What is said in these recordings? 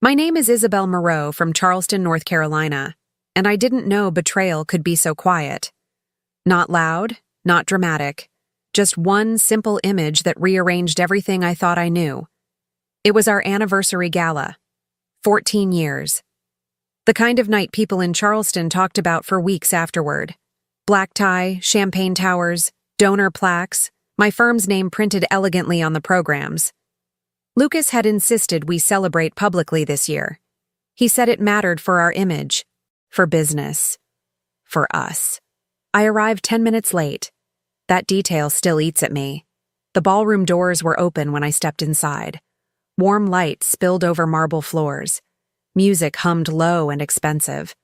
My name is Isabel Moreau from Charleston, North Carolina, and I didn't know betrayal could be so quiet. Not loud, not dramatic, just one simple image that rearranged everything I thought I knew. It was our anniversary gala. 14 years. The kind of night people in Charleston talked about for weeks afterward. Black tie, champagne towers, donor plaques, my firm's name printed elegantly on the programs. Lucas had insisted we celebrate publicly this year. He said it mattered for our image, for business, for us. I arrived 10 minutes late. That detail still eats at me. The ballroom doors were open when I stepped inside. Warm light spilled over marble floors. Music hummed low and expensive.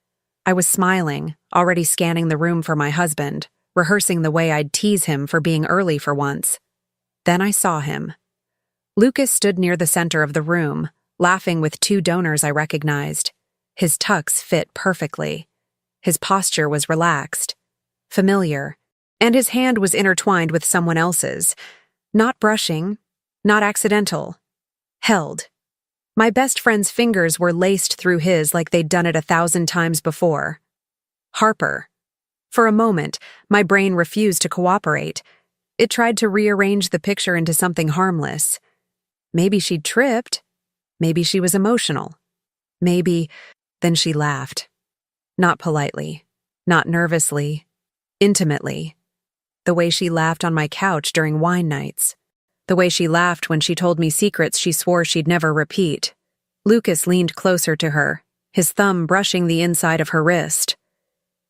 I was smiling, already scanning the room for my husband, rehearsing the way I'd tease him for being early for once. Then I saw him. Lucas stood near the center of the room, laughing with two donors I recognized. His tux fit perfectly. His posture was relaxed, familiar, and his hand was intertwined with someone else's. Not brushing, not accidental. Held. My best friend's fingers were laced through his like they'd done it 1,000 times before. Harper. For a moment, my brain refused to cooperate. It tried to rearrange the picture into something harmless. Maybe she'd tripped. Maybe she was emotional. Maybe. Then she laughed. Not politely. Not nervously. Intimately. The way she laughed on my couch during wine nights. The way she laughed when she told me secrets she swore she'd never repeat. Lucas leaned closer to her, his thumb brushing the inside of her wrist.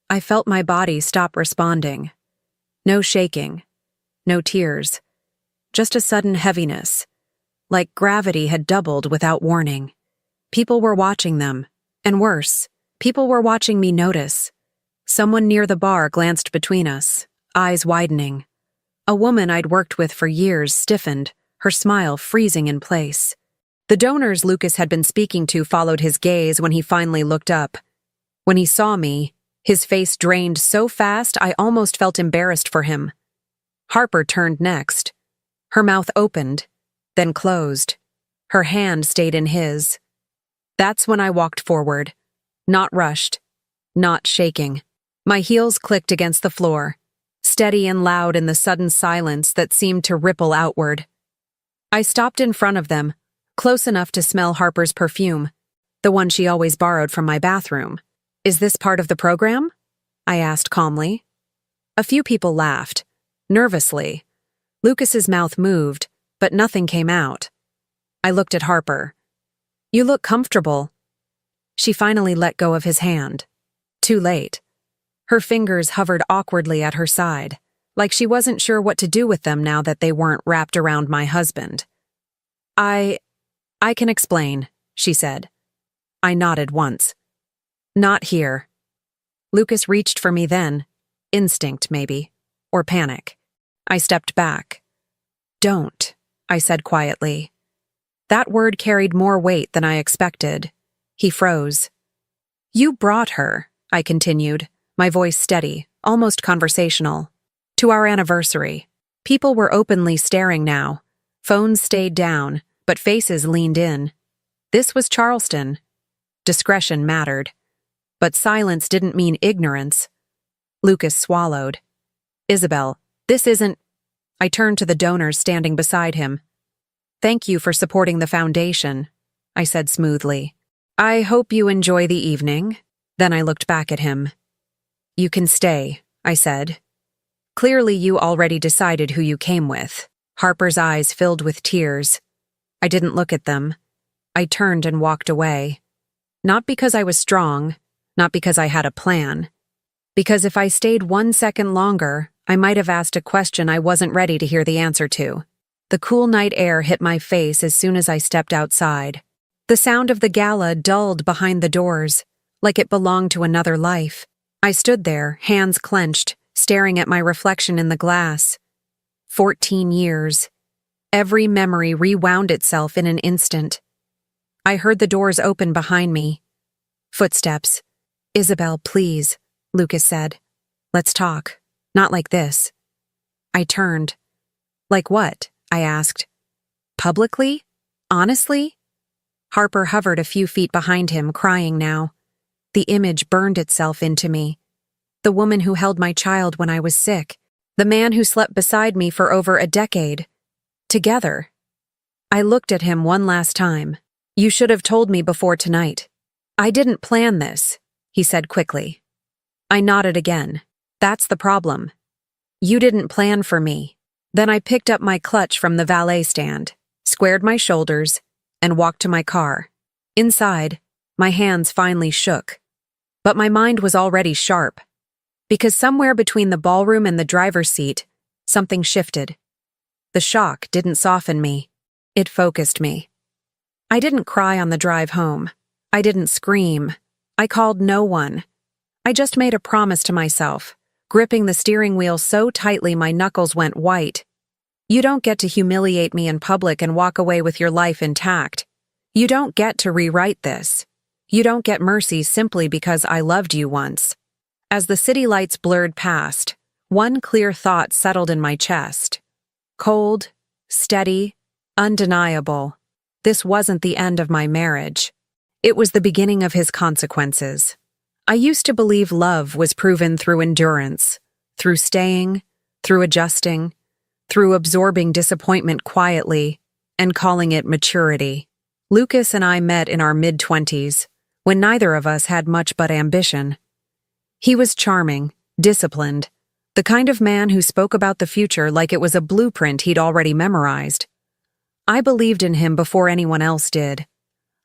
I felt my body stop responding. No shaking. No tears. Just a sudden heaviness. Like gravity had doubled without warning. People were watching them, and worse, people were watching me notice. Someone near the bar glanced between us, eyes widening. A woman I'd worked with for years stiffened, her smile freezing in place. The donors Lucas had been speaking to followed his gaze when he finally looked up. When he saw me, his face drained so fast I almost felt embarrassed for him. Harper turned next. Her mouth opened, then closed. Her hand stayed in his. That's when I walked forward. Not rushed. Not shaking. My heels clicked against the floor, steady and loud in the sudden silence that seemed to ripple outward. I stopped in front of them, close enough to smell Harper's perfume, the one she always borrowed from my bathroom. Is this part of the program? I asked calmly. A few people laughed, nervously. Lucas's mouth moved, but nothing came out. I looked at Harper. You look comfortable. She finally let go of his hand. Too late. Her fingers hovered awkwardly at her side, like she wasn't sure what to do with them now that they weren't wrapped around my husband. I can explain, she said. I nodded once. Not here. Lucas reached for me then. Instinct, maybe. Or panic. I stepped back. Don't, I said quietly. That word carried more weight than I expected. He froze. You brought her, I continued, my voice steady, almost conversational. To our anniversary. People were openly staring now. Phones stayed down, but faces leaned in. This was Charleston. Discretion mattered. But silence didn't mean ignorance. Lucas swallowed. Isabel, this isn't... I turned to the donors standing beside him. Thank you for supporting the foundation, I said smoothly. I hope you enjoy the evening. Then I looked back at him. You can stay, I said. Clearly you already decided who you came with. Harper's eyes filled with tears. I didn't look at them. I turned and walked away. Not because I was strong, not because I had a plan. Because if I stayed 1 second longer, I might have asked a question I wasn't ready to hear the answer to. The cool night air hit my face as soon as I stepped outside. The sound of the gala dulled behind the doors, like it belonged to another life. I stood there, hands clenched, staring at my reflection in the glass. 14 years. Every memory rewound itself in an instant. I heard the doors open behind me. Footsteps. Isabel, please, Lucas said. Let's talk. Not like this. I turned. Like what? I asked. Publicly? Honestly? Harper hovered a few feet behind him, crying now. The image burned itself into me. The woman who held my child when I was sick. The man who slept beside me for over a decade. Together. I looked at him one last time. You should have told me before tonight. I didn't plan this, he said quickly. I nodded again. That's the problem. You didn't plan for me. Then I picked up my clutch from the valet stand, squared my shoulders, and walked to my car. Inside, my hands finally shook. But my mind was already sharp. Because somewhere between the ballroom and the driver's seat, something shifted. The shock didn't soften me. It focused me. I didn't cry on the drive home. I didn't scream. I called no one. I just made a promise to myself, gripping the steering wheel so tightly my knuckles went white. You don't get to humiliate me in public and walk away with your life intact. You don't get to rewrite this. You don't get mercy simply because I loved you once. As the city lights blurred past, one clear thought settled in my chest. Cold, steady, undeniable. This wasn't the end of my marriage. It was the beginning of his consequences. I used to believe love was proven through endurance, through staying, through adjusting, through absorbing disappointment quietly, and calling it maturity. Lucas and I met in our mid-20s, when neither of us had much but ambition. He was charming, disciplined, the kind of man who spoke about the future like it was a blueprint he'd already memorized. I believed in him before anyone else did.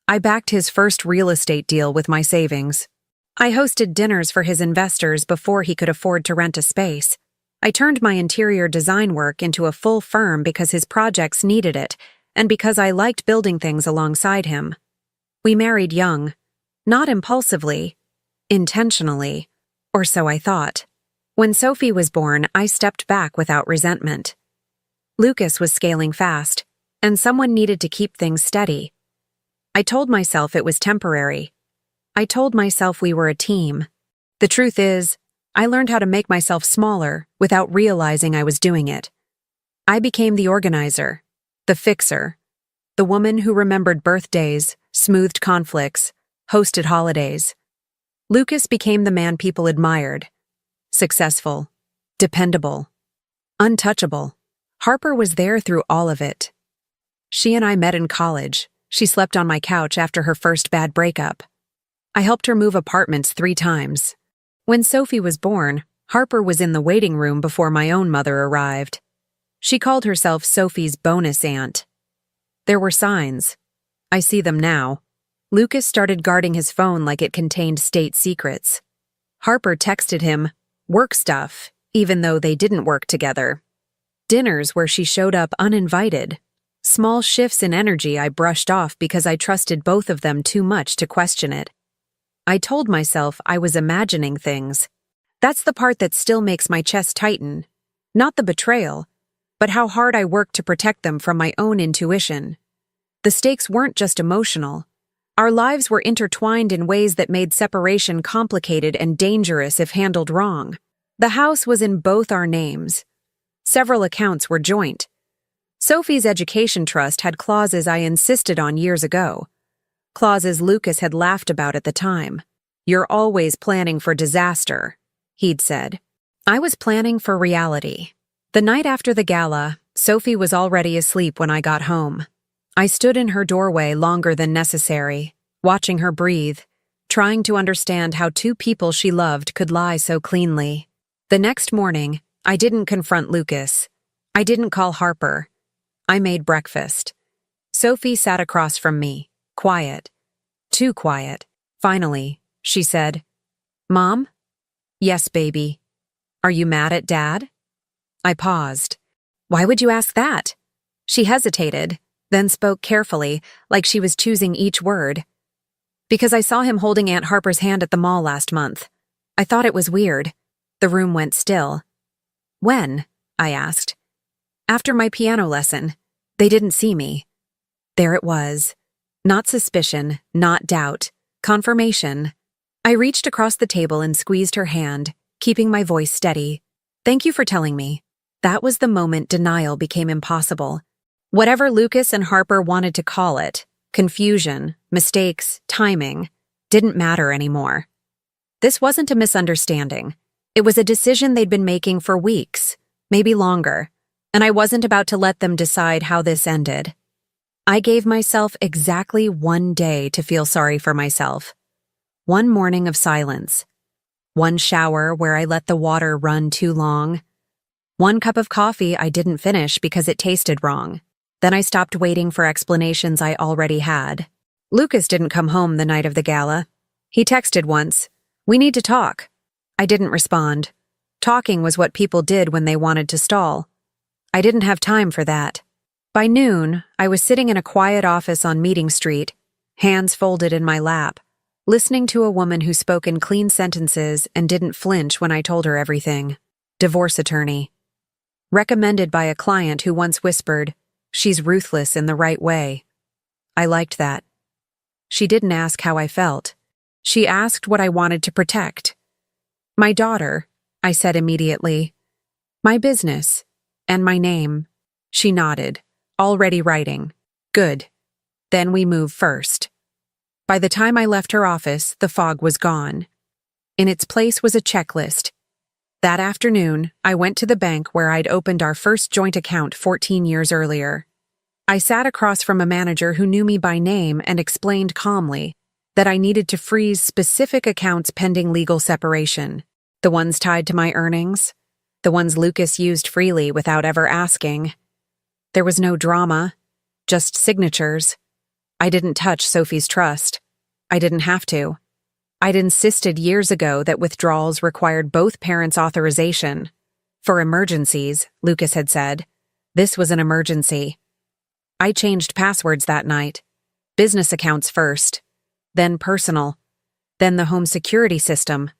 I backed his first real estate deal with my savings. I hosted dinners for his investors before he could afford to rent a space. I turned my interior design work into a full firm because his projects needed it, and because I liked building things alongside him. We married young, not impulsively, intentionally, or so I thought. When Sophie was born, I stepped back without resentment. Lucas was scaling fast, and someone needed to keep things steady. I told myself it was temporary. I told myself we were a team. The truth is, I learned how to make myself smaller without realizing I was doing it. I became the organizer, the fixer, the woman who remembered birthdays, smoothed conflicts, hosted holidays. Lucas became the man people admired. Successful, dependable, untouchable. Harper was there through all of it. She and I met in college. She slept on my couch after her first bad breakup. I helped her move apartments 3 times. When Sophie was born, Harper was in the waiting room before my own mother arrived. She called herself Sophie's bonus aunt. There were signs. I see them now. Lucas started guarding his phone like it contained state secrets. Harper texted him, work stuff, even though they didn't work together. Dinners where she showed up uninvited. Small shifts in energy I brushed off because I trusted both of them too much to question it. I told myself I was imagining things. That's the part that still makes my chest tighten. Not the betrayal, but how hard I worked to protect them from my own intuition. The stakes weren't just emotional. Our lives were intertwined in ways that made separation complicated and dangerous if handled wrong. The house was in both our names. Several accounts were joint. Sophie's education trust had clauses I insisted on years ago. Clauses Lucas had laughed about at the time. You're always planning for disaster, he'd said. I was planning for reality. The night after the gala, Sophie was already asleep when I got home. I stood in her doorway longer than necessary, watching her breathe, trying to understand how 2 people she loved could lie so cleanly. The next morning, I didn't confront Lucas. I didn't call Harper. I made breakfast. Sophie sat across from me. Quiet. Too quiet. Finally, she said, Mom? Yes, baby. Are you mad at Dad? I paused. Why would you ask that? She hesitated, then spoke carefully, like she was choosing each word. Because I saw him holding Aunt Harper's hand at the mall last month. I thought it was weird. The room went still. When? I asked. After my piano lesson. They didn't see me. There it was. Not suspicion, not doubt. Confirmation. I reached across the table and squeezed her hand, keeping my voice steady. Thank you for telling me. That was the moment denial became impossible. Whatever Lucas and Harper wanted to call it, confusion, mistakes, timing, didn't matter anymore. This wasn't a misunderstanding. It was a decision they'd been making for weeks, maybe longer, and I wasn't about to let them decide how this ended. I gave myself exactly 1 day to feel sorry for myself. 1 morning of silence. 1 shower where I let the water run too long. 1 cup of coffee I didn't finish because it tasted wrong. Then I stopped waiting for explanations I already had. Lucas didn't come home the night of the gala. He texted once, "We need to talk." I didn't respond. Talking was what people did when they wanted to stall. I didn't have time for that. By noon, I was sitting in a quiet office on Meeting Street, hands folded in my lap, listening to a woman who spoke in clean sentences and didn't flinch when I told her everything. Divorce attorney. Recommended by a client who once whispered, "She's ruthless in the right way." I liked that. She didn't ask how I felt. She asked what I wanted to protect. "My daughter," I said immediately. "My business. And my name." She nodded. "Already writing." "Good. Then we move first." By the time I left her office, the fog was gone. In its place was a checklist. That afternoon, I went to the bank where I'd opened our first joint account 14 years earlier. I sat across from a manager who knew me by name and explained calmly that I needed to freeze specific accounts pending legal separation. The ones tied to my earnings, the ones Lucas used freely without ever asking. There was no drama, just signatures. I didn't touch Sophie's trust. I didn't have to. I'd insisted years ago that withdrawals required both parents' authorization. For emergencies, Lucas had said. This was an emergency. I changed passwords that night. Business accounts first, then personal, then the home security system.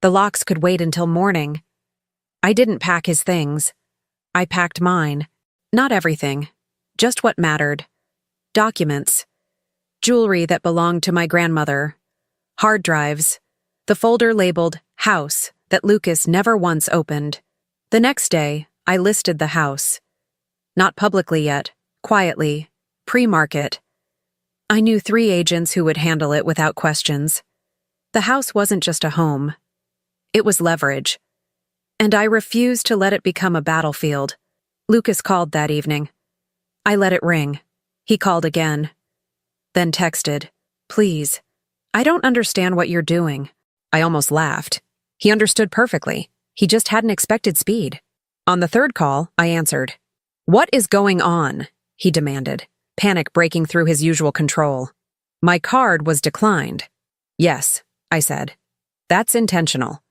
The locks could wait until morning. I didn't pack his things. I packed mine. Not everything, just what mattered. Documents. Jewelry that belonged to my grandmother. Hard drives. The folder labeled House that Lucas never once opened. The next day, I listed the house. Not publicly yet, quietly, pre-market. I knew 3 agents who would handle it without questions. The house wasn't just a home. It was leverage. And I refused to let it become a battlefield. Lucas called that evening. I let it ring. He called again. Then texted, "Please, I don't understand what you're doing." I almost laughed. He understood perfectly. He just hadn't expected speed. On the 3rd call, I answered. "What is going on?" he demanded, panic breaking through his usual control. My card was declined. "Yes," I said. "That's intentional.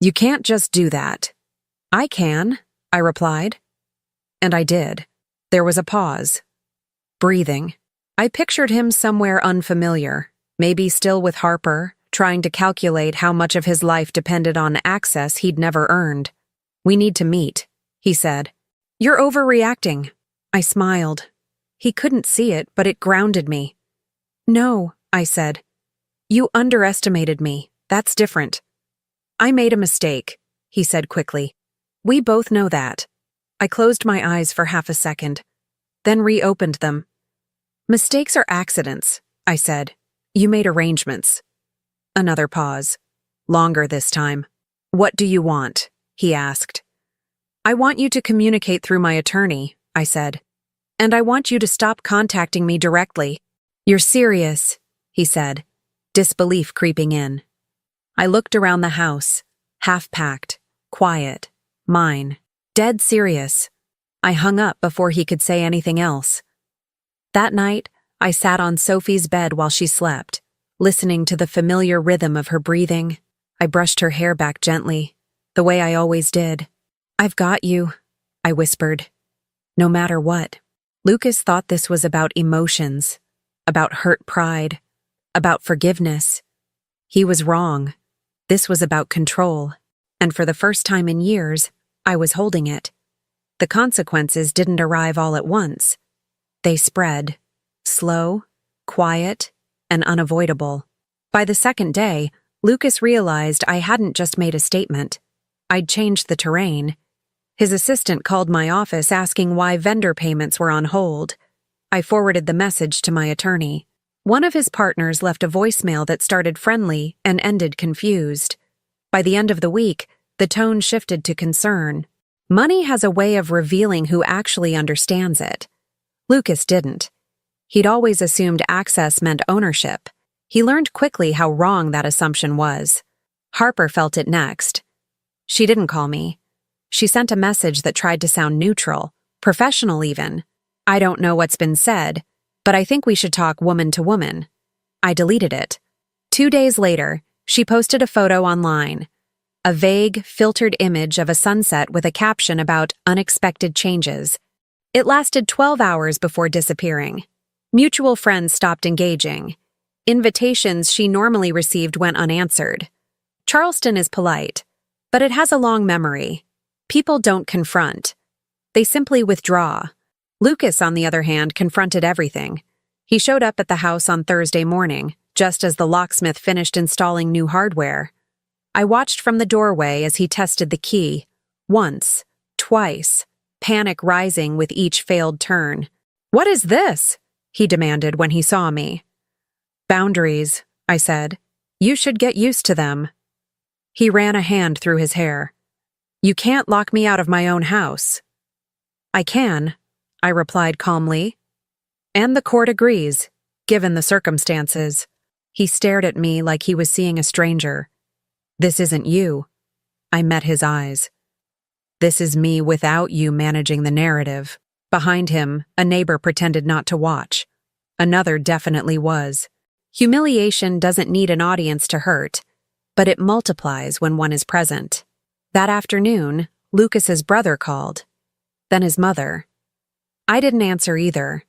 You can't just do that." "I can," I replied. And I did. There was a pause. Breathing. I pictured him somewhere unfamiliar, maybe still with Harper, trying to calculate how much of his life depended on access he'd never earned. "We need to meet," he said. "You're overreacting." I smiled. He couldn't see it, but it grounded me. "No," I said. "You underestimated me. That's different." "I made a mistake," he said quickly. "We both know that." I closed my eyes for half a second, then reopened them. "Mistakes are accidents," I said. "You made arrangements." Another pause. Longer this time. "What do you want?" he asked. "I want you to communicate through my attorney," I said. "And I want you to stop contacting me directly." "You're serious," he said, disbelief creeping in. I looked around the house, half-packed, quiet, mine, dead serious. I hung up before he could say anything else. That night, I sat on Sophie's bed while she slept, listening to the familiar rhythm of her breathing. I brushed her hair back gently, the way I always did. "I've got you," I whispered. No matter what. Lucas thought this was about emotions, about hurt pride, about forgiveness. He was wrong. This was about control, and for the first time in years, I was holding it. The consequences didn't arrive all at once. They spread, slow, quiet, and unavoidable. By the 2nd day, Lucas realized I hadn't just made a statement. I'd changed the terrain. His assistant called my office asking why vendor payments were on hold. I forwarded the message to my attorney. One of his partners left a voicemail that started friendly and ended confused. By the end of the week, the tone shifted to concern. Money has a way of revealing who actually understands it. Lucas didn't. He'd always assumed access meant ownership. He learned quickly how wrong that assumption was. Harper felt it next. She didn't call me. She sent a message that tried to sound neutral, professional even. I don't know what's been said, but I think we should talk woman to woman. I deleted it. 2 days later, she posted a photo online. A vague, filtered image of a sunset with a caption about unexpected changes. It lasted 12 hours before disappearing. Mutual friends stopped engaging. Invitations she normally received went unanswered. Charleston is polite, but it has a long memory. People don't confront. They simply withdraw. Lucas, on the other hand, confronted everything. He showed up at the house on Thursday morning, just as the locksmith finished installing new hardware. I watched from the doorway as he tested the key. Once, twice, panic rising with each failed turn. "What is this?" he demanded when he saw me. "Boundaries," I said. "You should get used to them." He ran a hand through his hair. "You can't lock me out of my own house." "I can," I replied calmly. "And the court agrees, given the circumstances." He stared at me like he was seeing a stranger. "This isn't you." I met his eyes. "This is me without you managing the narrative." Behind him, a neighbor pretended not to watch. Another definitely was. Humiliation doesn't need an audience to hurt, but it multiplies when one is present. That afternoon, Lucas's brother called. Then his mother. I didn't answer either.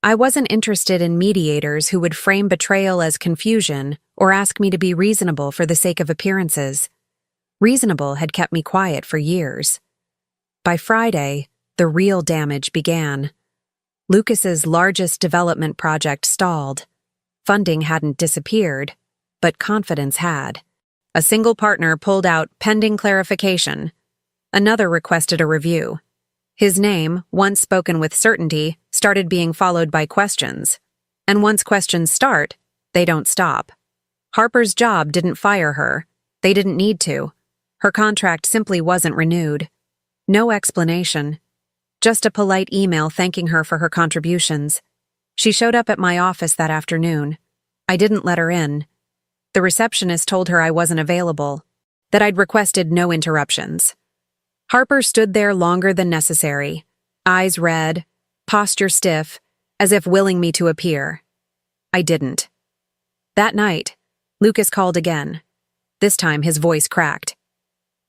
I wasn't interested in mediators who would frame betrayal as confusion or ask me to be reasonable for the sake of appearances. Reasonable had kept me quiet for years. By Friday, the real damage began. Lucas's largest development project stalled. Funding hadn't disappeared, but confidence had. A single partner pulled out pending clarification. Another requested a review. His name, once spoken with certainty, started being followed by questions. And once questions start, they don't stop. Harper's job didn't fire her. They didn't need to. Her contract simply wasn't renewed. No explanation. Just a polite email thanking her for her contributions. She showed up at my office that afternoon. I didn't let her in. The receptionist told her I wasn't available, that I'd requested no interruptions. Harper stood there longer than necessary, eyes red, posture stiff, as if willing me to appear. I didn't. That night, Lucas called again. This time his voice cracked.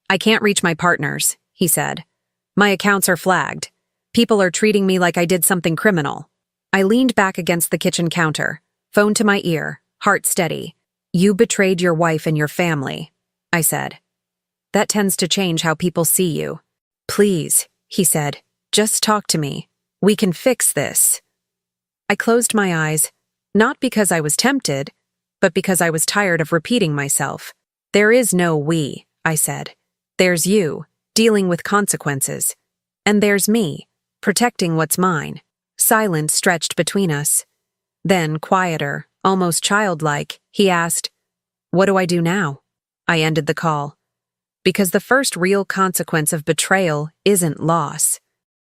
"I can't reach my partners," he said. "My accounts are flagged. People are treating me like I did something criminal." I leaned back against the kitchen counter, phone to my ear, heart steady. "You betrayed your wife and your family," I said. "That tends to change how people see you." "Please," he said, "just talk to me. We can fix this." I closed my eyes, not because I was tempted, but because I was tired of repeating myself. "There is no we," I said. "There's you, dealing with consequences. And there's me, protecting what's mine." Silence stretched between us. Then, quieter, almost childlike, he asked, "What do I do now?" I ended the call. Because the first real consequence of betrayal isn't loss.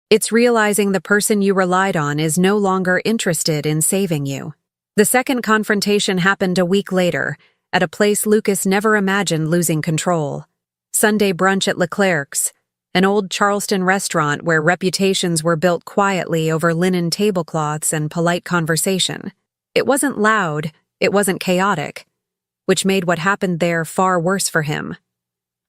It's realizing the person you relied on is no longer interested in saving you. The second confrontation happened a week later, at a place Lucas never imagined losing control. Sunday brunch at Leclerc's, an old Charleston restaurant where reputations were built quietly over linen tablecloths and polite conversation. It wasn't loud, it wasn't chaotic, which made what happened there far worse for him.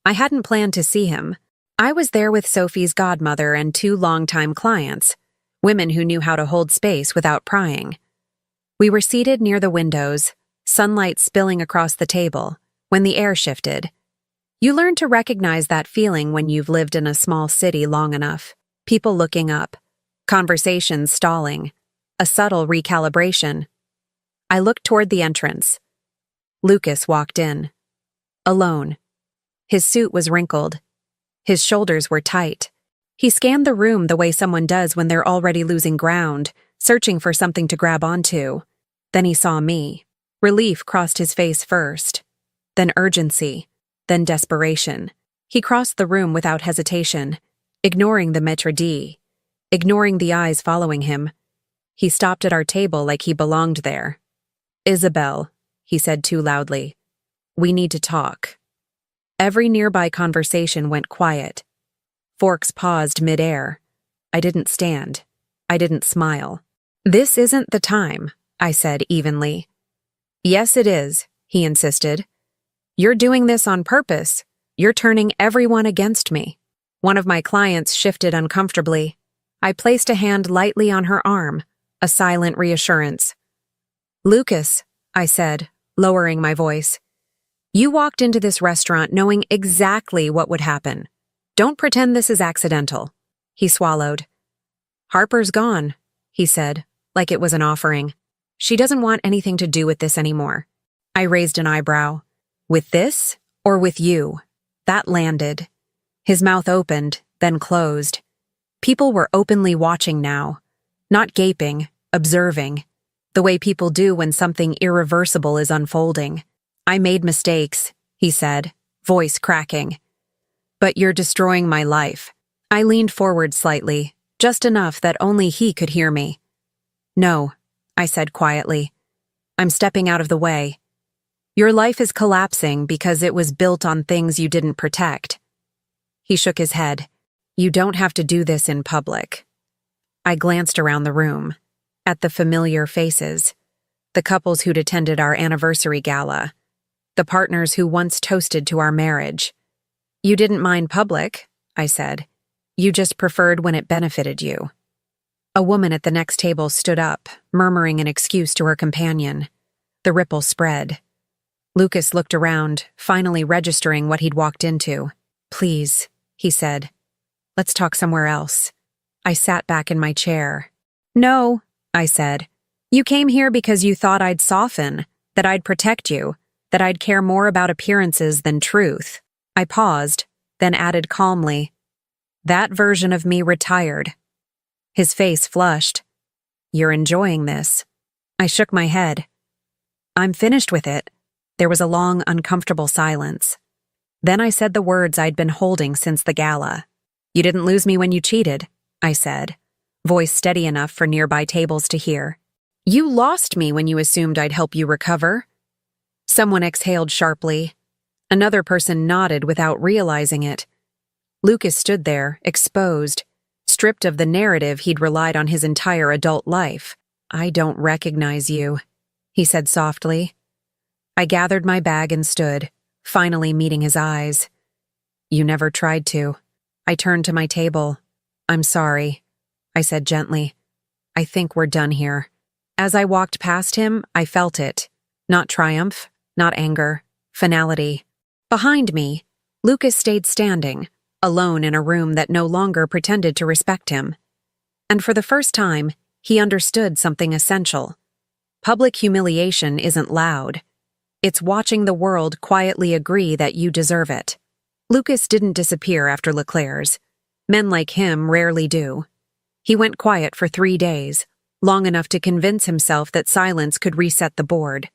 I hadn't planned to see him. I was there with Sophie's godmother and 2 longtime clients, women who knew how to hold space without prying. We were seated near the windows, sunlight spilling across the table, when the air shifted. You learn to recognize that feeling when you've lived in a small city long enough. People looking up, conversations stalling, a subtle recalibration. I looked toward the entrance. Lucas walked in. Alone. His suit was wrinkled. His shoulders were tight. He scanned the room the way someone does when they're already losing ground, searching for something to grab onto. Then he saw me. Relief crossed his face first, then urgency, then desperation. He crossed the room without hesitation, ignoring the maître d', ignoring the eyes following him. He stopped at our table like he belonged there. "Isabel," he said too loudly, "we need to talk." Every nearby conversation went quiet. Forks paused mid-air. I didn't stand. I didn't smile. "This isn't the time," I said evenly. "Yes, it is," he insisted. "You're doing this on purpose. You're turning everyone against me." One of my clients shifted uncomfortably. I placed a hand lightly on her arm, a silent reassurance. "Lucas," I said, lowering my voice, "you walked into this restaurant knowing exactly what would happen. Don't pretend this is accidental." He swallowed. "Harper's gone," he said, like it was an offering. "She doesn't want anything to do with this anymore." I raised an eyebrow. "With this, or with you?" That landed. His mouth opened, then closed. People were openly watching now, not gaping, observing, the way people do when something irreversible is unfolding. "I made mistakes," he said, voice cracking. "But you're destroying my life." I leaned forward slightly, just enough that only he could hear me. "No," I said quietly. "I'm stepping out of the way. Your life is collapsing because it was built on things you didn't protect." He shook his head. "You don't have to do this in public." I glanced around the room, at the familiar faces, the couples who'd attended our anniversary gala, the partners who once toasted to our marriage. "You didn't mind public," I said. "You just preferred when it benefited you." A woman at the next table stood up, murmuring an excuse to her companion. The ripple spread. Lucas looked around, finally registering what he'd walked into. "Please," he said. "Let's talk somewhere else." I sat back in my chair. "No," I said. "You came here because you thought I'd soften, that I'd protect you, that I'd care more about appearances than truth." I paused, then added calmly, "That version of me retired." His face flushed. "You're enjoying this." I shook my head. "I'm finished with it." There was a long, uncomfortable silence. Then I said the words I'd been holding since the gala. "You didn't lose me when you cheated," I said, voice steady enough for nearby tables to hear. "You lost me when you assumed I'd help you recover." Someone exhaled sharply. Another person nodded without realizing it. Lucas stood there, exposed, stripped of the narrative he'd relied on his entire adult life. "I don't recognize you," he said softly. I gathered my bag and stood, finally meeting his eyes. "You never tried to." I turned to my table. "I'm sorry," I said gently. "I think we're done here." As I walked past him, I felt it. Not triumph, not anger, finality. Behind me, Lucas stayed standing, alone in a room that no longer pretended to respect him. And for the first time, he understood something essential. Public humiliation isn't loud. It's watching the world quietly agree that you deserve it. Lucas didn't disappear after Leclerc's. Men like him rarely do. He went quiet for 3 days, long enough to convince himself that silence could reset the board.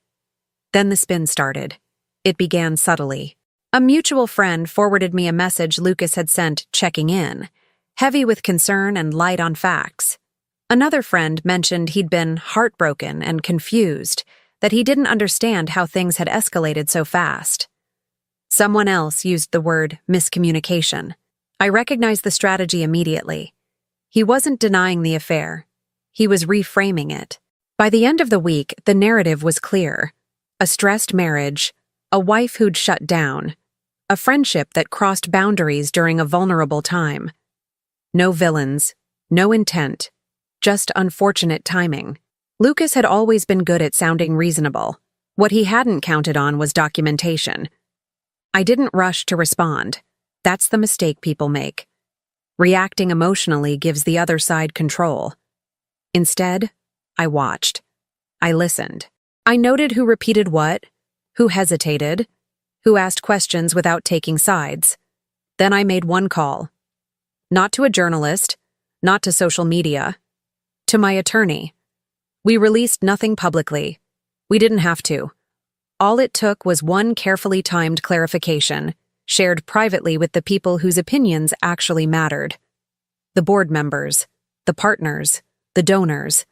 Then the spin started. It began subtly. A mutual friend forwarded me a message Lucas had sent checking in, heavy with concern and light on facts. Another friend mentioned he'd been heartbroken and confused, that he didn't understand how things had escalated so fast. Someone else used the word miscommunication. I recognized the strategy immediately. He wasn't denying the affair. He was reframing it. By the end of the week, the narrative was clear. A stressed marriage, a wife who'd shut down, a friendship that crossed boundaries during a vulnerable time. No villains, no intent, just unfortunate timing. Lucas had always been good at sounding reasonable. What he hadn't counted on was documentation. I didn't rush to respond. That's the mistake people make. Reacting emotionally gives the other side control. Instead, I watched. I listened. I noted who repeated what, who hesitated, who asked questions without taking sides. Then I made one call. Not to a journalist, not to social media, to my attorney. We released nothing publicly, We didn't have to. All it took was one carefully timed clarification, shared privately with the people whose opinions actually mattered. The board members, the partners, the donors.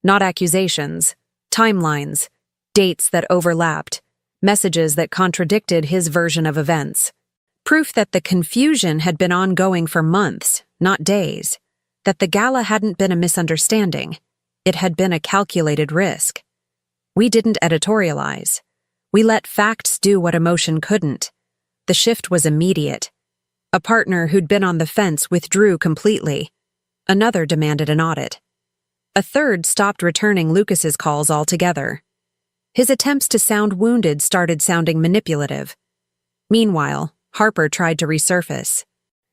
Not accusations, timelines, dates that overlapped, messages that contradicted his version of events. Proof that the confusion had been ongoing for months, not days. That the gala hadn't been a misunderstanding. It had been a calculated risk. We didn't editorialize. We let facts do what emotion couldn't. The shift was immediate. A partner who'd been on the fence withdrew completely. Another demanded an audit. A third stopped returning Lucas's calls altogether. His attempts to sound wounded started sounding manipulative. Meanwhile, Harper tried to resurface.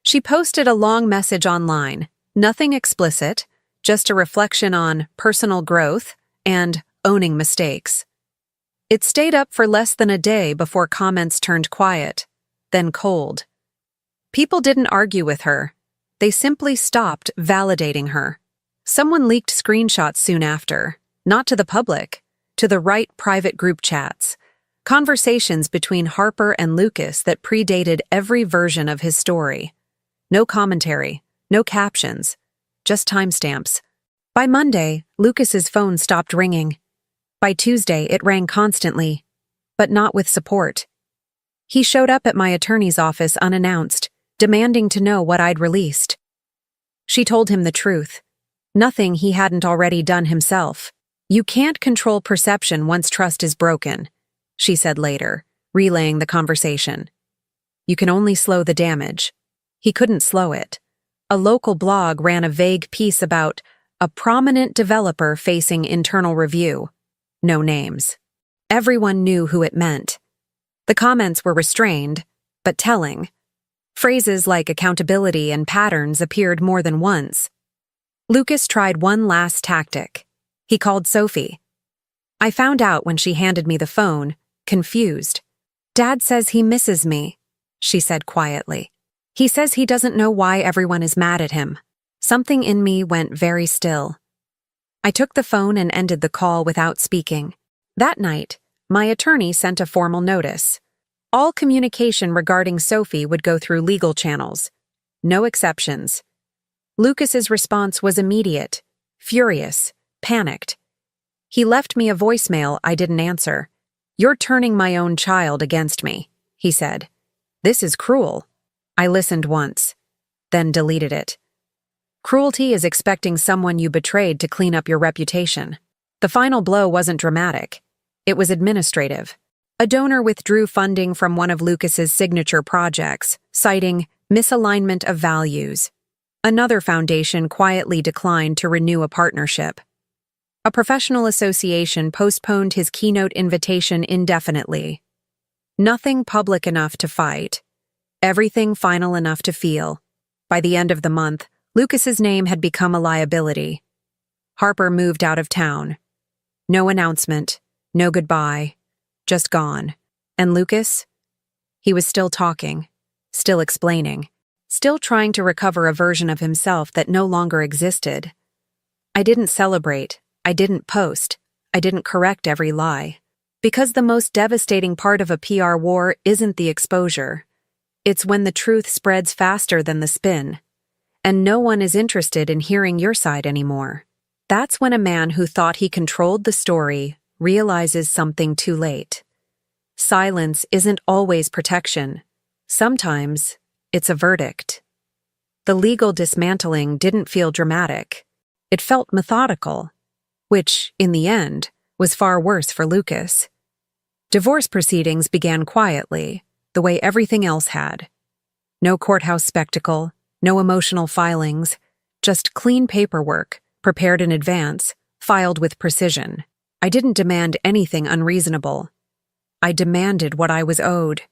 She posted a long message online, nothing explicit, just a reflection on personal growth and owning mistakes. It stayed up for less than a day before comments turned quiet, then cold. People didn't argue with her. They simply stopped validating her. Someone leaked screenshots soon after, not to the public, to the right private group chats, conversations between Harper and Lucas that predated every version of his story. No commentary, no captions, just timestamps. By Monday, Lucas's phone stopped ringing. By Tuesday, it rang constantly, but not with support. He showed up at my attorney's office unannounced, demanding to know what I'd released. She told him the truth. Nothing he hadn't already done himself. You can't control perception once trust is broken, she said later, relaying the conversation. You can only slow the damage. He couldn't slow it. A local blog ran a vague piece about a prominent developer facing internal review. No names. Everyone knew who it meant. The comments were restrained, but telling. Phrases like accountability and patterns appeared more than once. Lucas tried one last tactic. He called Sophie. I found out when she handed me the phone, confused. Dad says he misses me, she said quietly. He says he doesn't know why everyone is mad at him. Something in me went very still. I took the phone and ended the call without speaking. That night, my attorney sent a formal notice. All communication regarding Sophie would go through legal channels. No exceptions. Lucas's response was immediate, furious, panicked. He left me a voicemail I didn't answer. You're turning my own child against me, he said. This is cruel. I listened once, then deleted it. Cruelty is expecting someone you betrayed to clean up your reputation. The final blow wasn't dramatic. It was administrative. A donor withdrew funding from one of Lucas's signature projects, citing misalignment of values. Another foundation quietly declined to renew a partnership. A professional association postponed his keynote invitation indefinitely. Nothing public enough to fight. Everything final enough to feel. By the end of the month, Lucas's name had become a liability. Harper moved out of town. No announcement, no goodbye, just gone. And Lucas? He was still talking, still explaining, still trying to recover a version of himself that no longer existed. I didn't celebrate, I didn't post, I didn't correct every lie. Because the most devastating part of a PR war isn't the exposure. It's when the truth spreads faster than the spin. And no one is interested in hearing your side anymore. That's when a man who thought he controlled the story realizes something too late. Silence isn't always protection. Sometimes it's a verdict. The legal dismantling didn't feel dramatic. It felt methodical, which, in the end, was far worse for Lucas. Divorce proceedings began quietly, the way everything else had. No courthouse spectacle, no emotional filings, just clean paperwork, prepared in advance, filed with precision. I didn't demand anything unreasonable. I demanded what I was owed,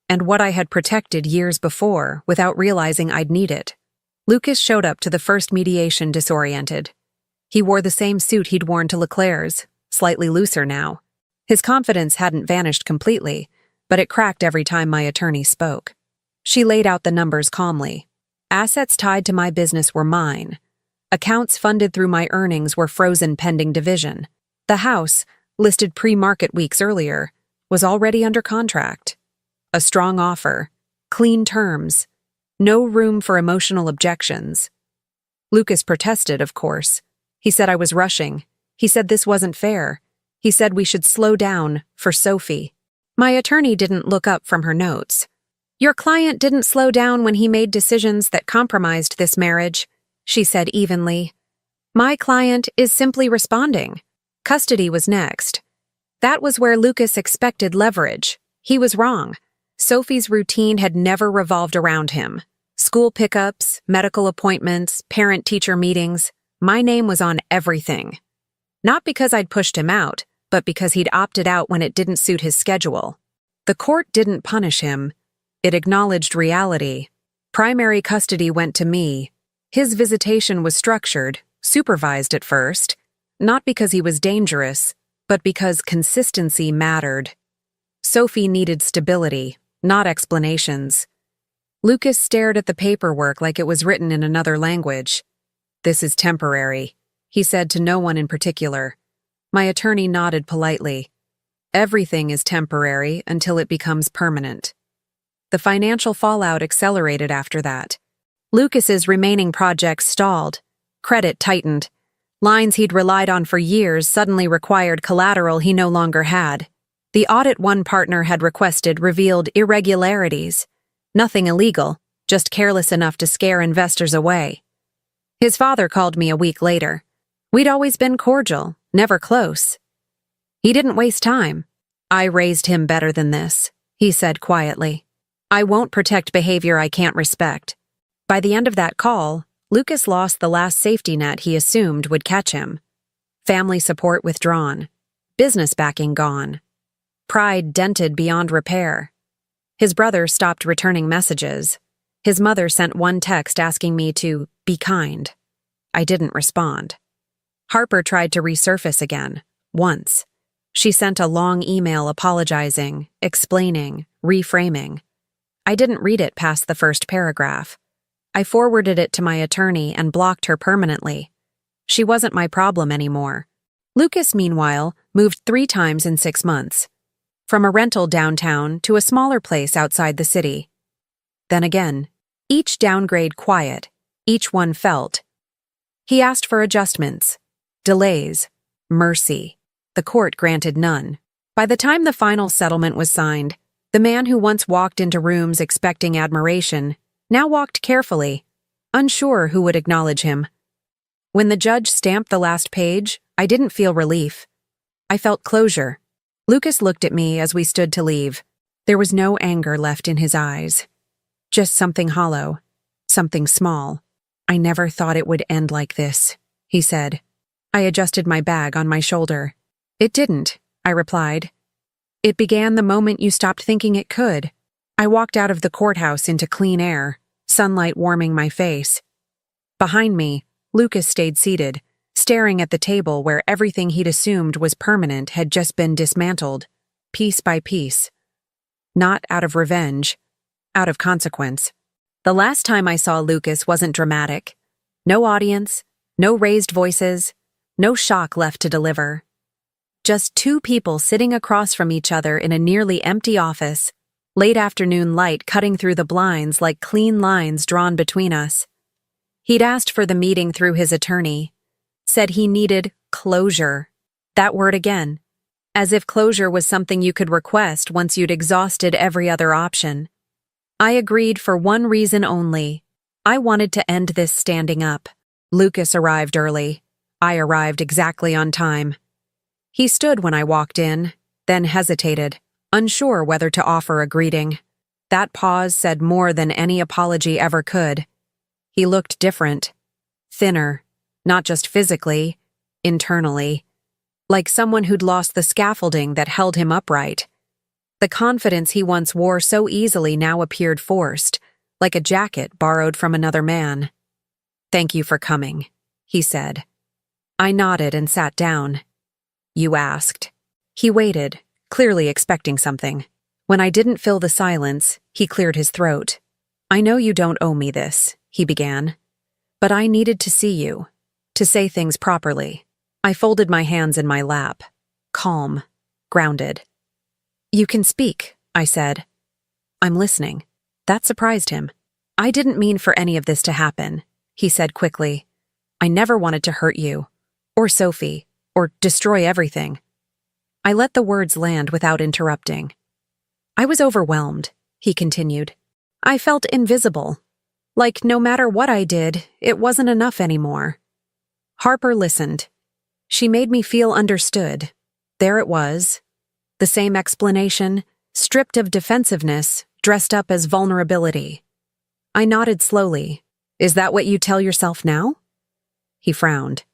and what I had protected years before without realizing I'd need it. Lucas showed up to the first mediation disoriented. He wore the same suit he'd worn to Leclerc's, slightly looser now. His confidence hadn't vanished completely, but it cracked every time my attorney spoke. She laid out the numbers calmly. Assets tied to my business were mine. Accounts funded through my earnings were frozen pending division. The house, listed pre-market weeks earlier, was already under contract. A strong offer, clean terms, no room for emotional objections. Lucas protested, of course. He said I was rushing. He said this wasn't fair. He said we should slow down for Sophie. My attorney didn't look up from her notes. Your client didn't slow down when he made decisions that compromised this marriage, she said evenly. My client is simply responding. Custody was next. That was where Lucas expected leverage. He was wrong. Sophie's routine had never revolved around him. School pickups, medical appointments, parent-teacher meetings. My name was on everything. Not because I'd pushed him out, but because he'd opted out when it didn't suit his schedule. The court didn't punish him. It acknowledged reality. Primary custody went to me. His visitation was structured, supervised at first, not because he was dangerous, but because consistency mattered. Sophie needed stability, not explanations. Lucas stared at the paperwork like it was written in another language. This is temporary, he said to no one in particular. My attorney nodded politely. Everything is temporary until it becomes permanent. The financial fallout accelerated after that. Lucas's remaining projects stalled. Credit tightened. Lines he'd relied on for years suddenly required collateral he no longer had. The audit one partner had requested revealed irregularities. Nothing illegal, just careless enough to scare investors away. His father called me a week later. We'd always been cordial, never close. He didn't waste time. I raised him better than this, he said quietly. I won't protect behavior I can't respect. By the end of that call, Lucas lost the last safety net he assumed would catch him. Family support withdrawn. Business backing gone. Pride dented beyond repair. His brother stopped returning messages. His mother sent one text asking me to be kind. I didn't respond. Harper tried to resurface again, once. She sent a long email apologizing, explaining, reframing. I didn't read it past the first paragraph. I forwarded it to my attorney and blocked her permanently. She wasn't my problem anymore. Lucas, meanwhile, moved 3 times in 6 months. From a rental downtown to a smaller place outside the city. Then again, each downgrade quiet, each one felt. He asked for adjustments, delays, mercy. The court granted none. By the time the final settlement was signed, the man who once walked into rooms expecting admiration now walked carefully, unsure who would acknowledge him. When the judge stamped the last page, I didn't feel relief. I felt closure. Lucas looked at me as we stood to leave. There was no anger left in his eyes. Just something hollow, something small. I never thought it would end like this, he said. I adjusted my bag on my shoulder. It didn't, I replied. It began the moment you stopped thinking it could. I walked out of the courthouse into clean air, sunlight warming my face. Behind me, Lucas stayed seated, staring at the table where everything he'd assumed was permanent had just been dismantled, piece by piece. Not out of revenge, out of consequence. The last time I saw Lucas wasn't dramatic. No audience, no raised voices, no shock left to deliver. Just 2 people sitting across from each other in a nearly empty office, late afternoon light cutting through the blinds like clean lines drawn between us. He'd asked for the meeting through his attorney, said he needed closure. That word again. As if closure was something you could request once you'd exhausted every other option. I agreed for one reason only. I wanted to end this standing up. Lucas arrived early. I arrived exactly on time. He stood when I walked in, then hesitated, unsure whether to offer a greeting. That pause said more than any apology ever could. He looked different. Thinner, not just physically, internally. Like someone who'd lost the scaffolding that held him upright. The confidence he once wore so easily now appeared forced, like a jacket borrowed from another man. "Thank you for coming," he said. I nodded and sat down. "You asked." He waited, clearly expecting something. When I didn't fill the silence, he cleared his throat. "I know you don't owe me this," he began. "But I needed to see you, to say things properly." I folded my hands in my lap. calm, grounded. "You can speak," I said. "I'm listening." That surprised him. "I didn't mean for any of this to happen," he said quickly. "I never wanted to hurt you, or Sophie, or destroy everything." I let the words land without interrupting. "I was overwhelmed," he continued. "I felt invisible. Like no matter what I did, it wasn't enough anymore." Harper listened. She made me feel understood. There it was. The same explanation, stripped of defensiveness, dressed up as vulnerability. I nodded slowly. "Is that what you tell yourself now?" He frowned.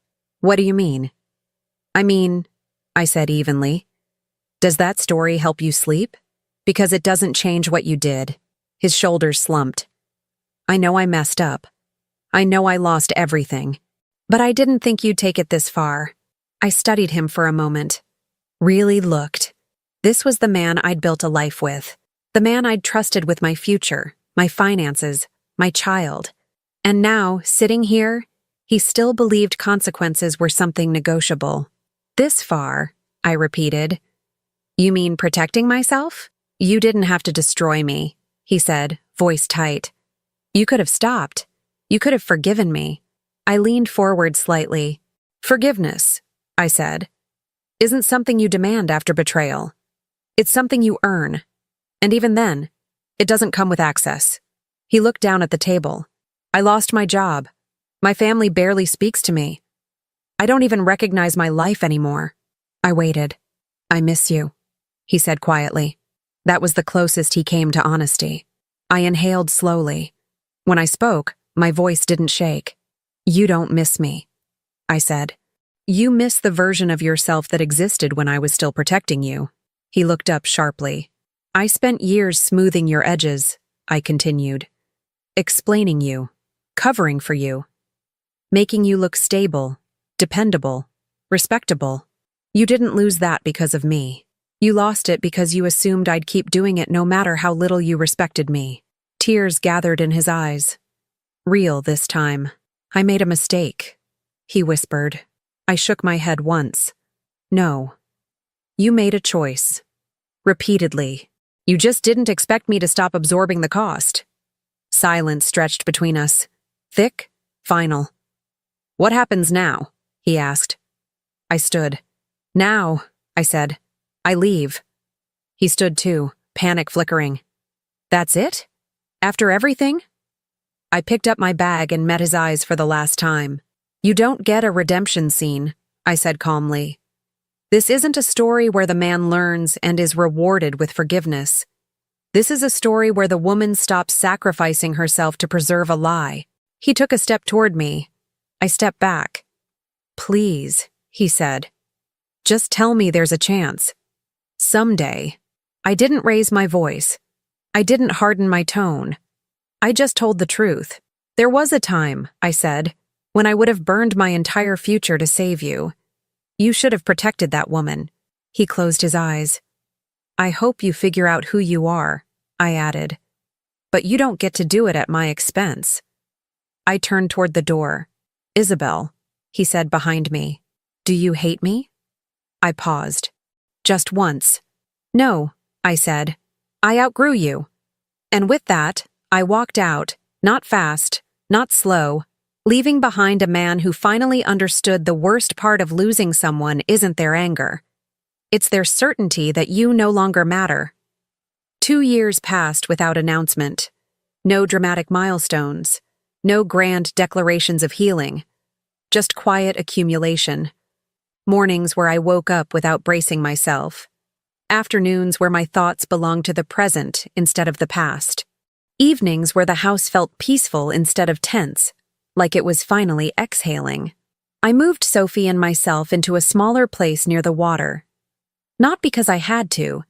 "What do you mean?" "I mean," I said evenly, "does that story help you sleep? Because it doesn't change what you did." His shoulders slumped. "I know I messed up. I know I lost everything. But I didn't think you'd take it this far." I studied him for a moment. Really looked. This was the man I'd built a life with. The man I'd trusted with my future, my finances, my child. And now, sitting here, he still believed consequences were something negotiable. "This far," I repeated. "You mean protecting myself? You didn't have to destroy me," he said, voice tight. "You could have stopped. You could have forgiven me." I leaned forward slightly. "Forgiveness," I said, "isn't something you demand after betrayal. It's something you earn. And even then, it doesn't come with access." He looked down at the table. "I lost my job. My family barely speaks to me. I don't even recognize my life anymore." I waited. "I miss you," he said quietly. That was the closest he came to honesty. I inhaled slowly. When I spoke, my voice didn't shake. "You don't miss me," I said. "You miss the version of yourself that existed when I was still protecting you." He looked up sharply. "I spent years smoothing your edges," I continued. "Explaining you, covering for you, making you look stable, dependable, respectable. You didn't lose that because of me. You lost it because you assumed I'd keep doing it no matter how little you respected me." Tears gathered in his eyes. Real this time. "I made a mistake," he whispered. I shook my head once. "No. You made a choice. Repeatedly. You just didn't expect me to stop absorbing the cost." Silence stretched between us. Thick, final. "What happens now?" he asked. I stood. "Now," I said, "I leave." He stood too, panic flickering. "That's it? After everything?" I picked up my bag and met his eyes for the last time. "You don't get a redemption scene," I said calmly. "This isn't a story where the man learns and is rewarded with forgiveness. This is a story where the woman stops sacrificing herself to preserve a lie." He took a step toward me. I stepped back. "Please," he said. "Just tell me there's a chance. Someday." I didn't raise my voice. I didn't harden my tone. I just told the truth. "There was a time," I said, "when I would have burned my entire future to save you. You should have protected that woman." He closed his eyes. "I hope you figure out who you are," I added. "But you don't get to do it at my expense." I turned toward the door. "Isabel," he said behind me, "do you hate me?" I paused. "Just once." "No," I said. "I outgrew you." And with that, I walked out, not fast, not slow, leaving behind a man who finally understood the worst part of losing someone isn't their anger. It's their certainty that you no longer matter. 2 years passed without announcement. No dramatic milestones. No grand declarations of healing. Just quiet accumulation. Mornings where I woke up without bracing myself. Afternoons where my thoughts belonged to the present instead of the past. Evenings where the house felt peaceful instead of tense, like it was finally exhaling. I moved Sophie and myself into a smaller place near the water. Not because I had to,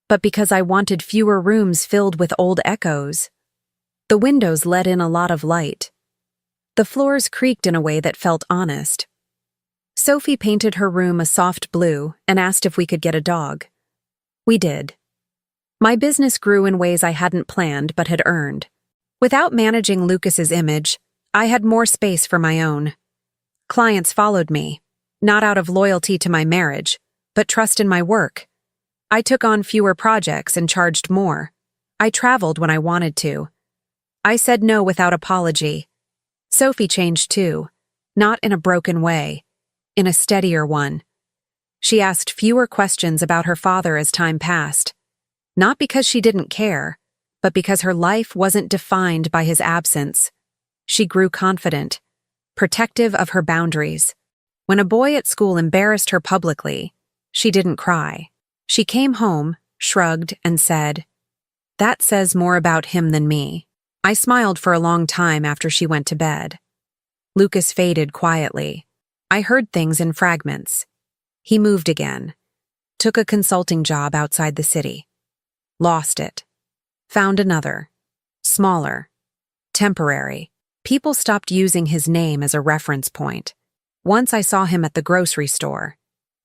but because I wanted fewer rooms filled with old echoes. The windows let in a lot of light. The floors creaked in a way that felt honest. Sophie painted her room a soft blue and asked if we could get a dog. We did. My business grew in ways I hadn't planned but had earned. Without managing Lucas's image, I had more space for my own. Clients followed me, not out of loyalty to my marriage, but trust in my work. I took on fewer projects and charged more. I traveled when I wanted to. I said no without apology. Sophie changed too, not in a broken way, in a steadier one. She asked fewer questions about her father as time passed, not because she didn't care, but because her life wasn't defined by his absence. She grew confident, protective of her boundaries. When a boy at school embarrassed her publicly, she didn't cry. She came home, shrugged, and said, "That says more about him than me." I smiled for a long time after she went to bed. Lucas faded quietly. I heard things in fragments. He moved again, took a consulting job outside the city, lost it, found another, smaller, temporary. People stopped using his name as a reference point. Once I saw him at the grocery store.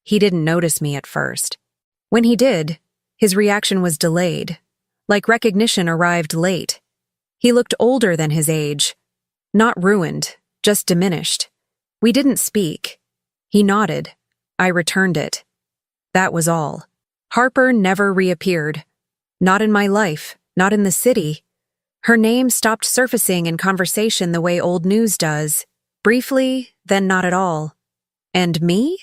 He didn't notice me at first. When he did, his reaction was delayed, like recognition arrived late. He looked older than his age, not ruined, just diminished. We didn't speak. He nodded. I returned it. That was all. Harper never reappeared. Not in my life, not in the city. Her name stopped surfacing in conversation the way old news does. Briefly, then not at all. And me?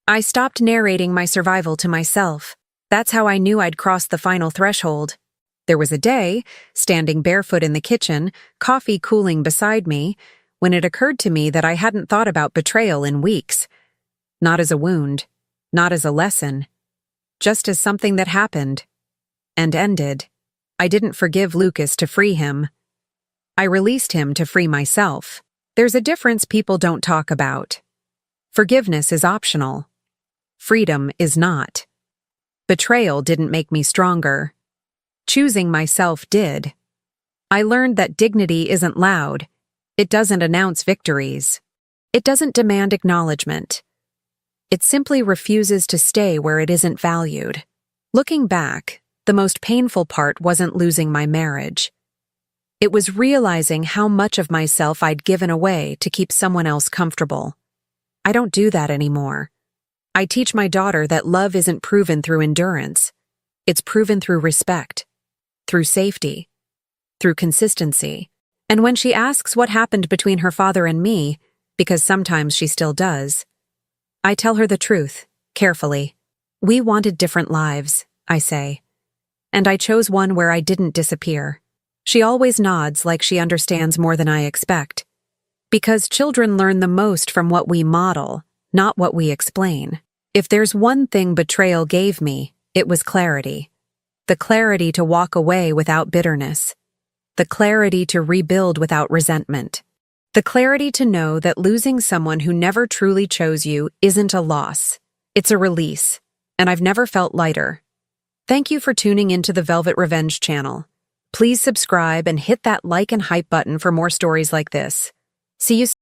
I stopped narrating my survival to myself. That's how I knew I'd crossed the final threshold. There was a day, standing barefoot in the kitchen, coffee cooling beside me, when it occurred to me that I hadn't thought about betrayal in weeks. Not as a wound, not as a lesson, just as something that happened and ended. I didn't forgive Lucas to free him. I released him to free myself. There's a difference people don't talk about. Forgiveness is optional. Freedom is not. Betrayal didn't make me stronger. Choosing myself did. I learned that dignity isn't loud. It doesn't announce victories. It doesn't demand acknowledgement. It simply refuses to stay where it isn't valued. Looking back, the most painful part wasn't losing my marriage. It was realizing how much of myself I'd given away to keep someone else comfortable. I don't do that anymore. I teach my daughter that love isn't proven through endurance. It's proven through respect, through safety, through consistency. And when she asks what happened between her father and me, because sometimes she still does, I tell her the truth, carefully. We wanted different lives, I say. And I chose one where I didn't disappear. She always nods like she understands more than I expect. Because children learn the most from what we model, not what we explain. If there's one thing betrayal gave me, it was clarity. The clarity to walk away without bitterness. The clarity to rebuild without resentment. The clarity to know that losing someone who never truly chose you isn't a loss. It's a release. And I've never felt lighter. Thank you for tuning into the Velvet Revenge channel. Please subscribe and hit that like and hype button for more stories like this. See you soon.